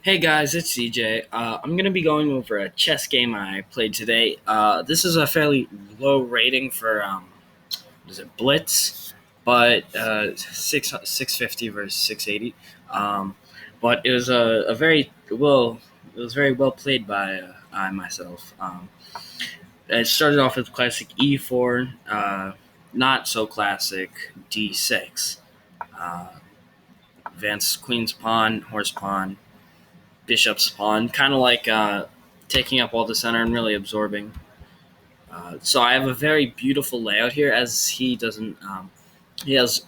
Hey guys, it's CJ. I'm going to be going over a chess game I played today. This is a fairly low rating for what is it, Blitz, but 650 versus 680. Um, but it was a very well it was very well played by I myself. It started off with classic E4, not so classic D6. Uh, advanced Queen's pawn, horse pawn, bishop's pawn, kind of like taking up all the center and really absorbing. So I have a very beautiful layout here, as he doesn't. He has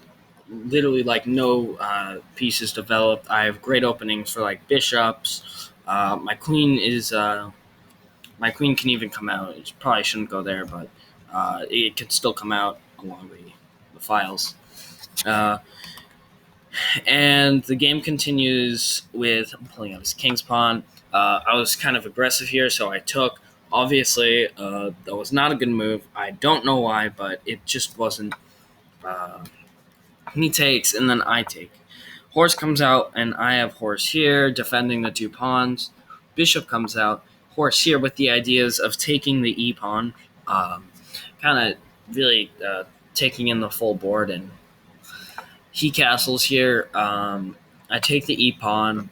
literally like no pieces developed. I have great openings for like bishops. My queen can even come out. It probably shouldn't go there, but it could still come out along the files. Uh, and the game continues with pulling out his king's pawn. I was kind of aggressive here, so I took. Obviously, that was not a good move. I don't know why, but it just wasn't. Uh, he takes, and then I take. Horse comes out, and I have horse here, defending the two pawns. Bishop comes out, horse here with the ideas of taking the e pawn, kind of really taking in the full board, and he castles here. I take the e pawn.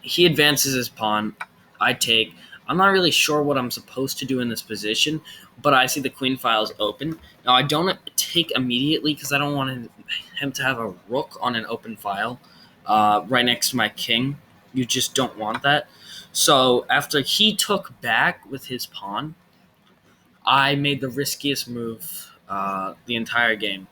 He advances his pawn. I take. I'm not really sure what I'm supposed to do in this position, but I see the queen files open. Now, I don't take immediately because I don't want him to have a rook on an open file right next to my king. You just don't want that. So after he took back with his pawn, I made the riskiest move the entire game.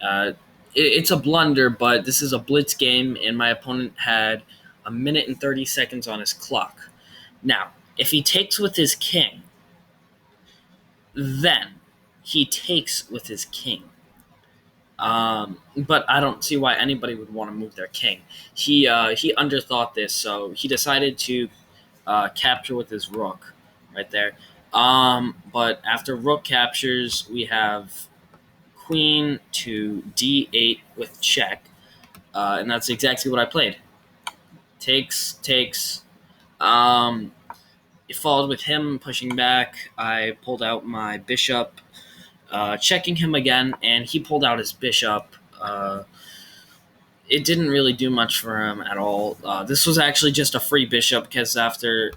Uh, it's a blunder, but this is a blitz game, and my opponent had a minute and 30 seconds on his clock. Now, if he takes with his king, then he takes with his king. But I don't see why anybody would want to move their king. He underthought this, so he decided to capture with his rook right there. But after rook captures, we have queen to d8 with check, and that's exactly what I played. Takes. Um, it followed with him pushing back. I pulled out my bishop, checking him again, and he pulled out his bishop. It didn't really do much for him at all. This was actually just a free bishop because after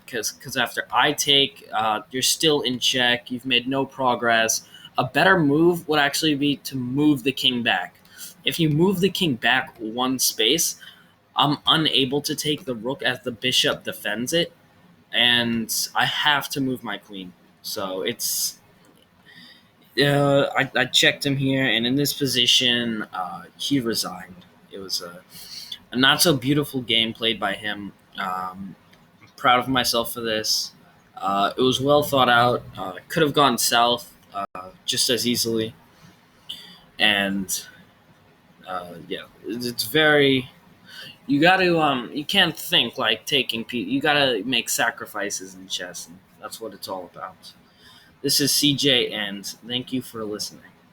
I take, you're still in check. You've made no progress. A better move would actually be to move the king back. If you move the king back one space, I'm unable to take the rook as the bishop defends it, and I have to move my queen. So it's I checked him here, and in this position, he resigned. It was a not so beautiful game played by him. I'm proud of myself for this. It was well thought out. Could have gone south just as easily, and yeah, it's very. You got to you can't think like taking. You got to make sacrifices in chess, and that's what it's all about. This is CJ, and thank you for listening.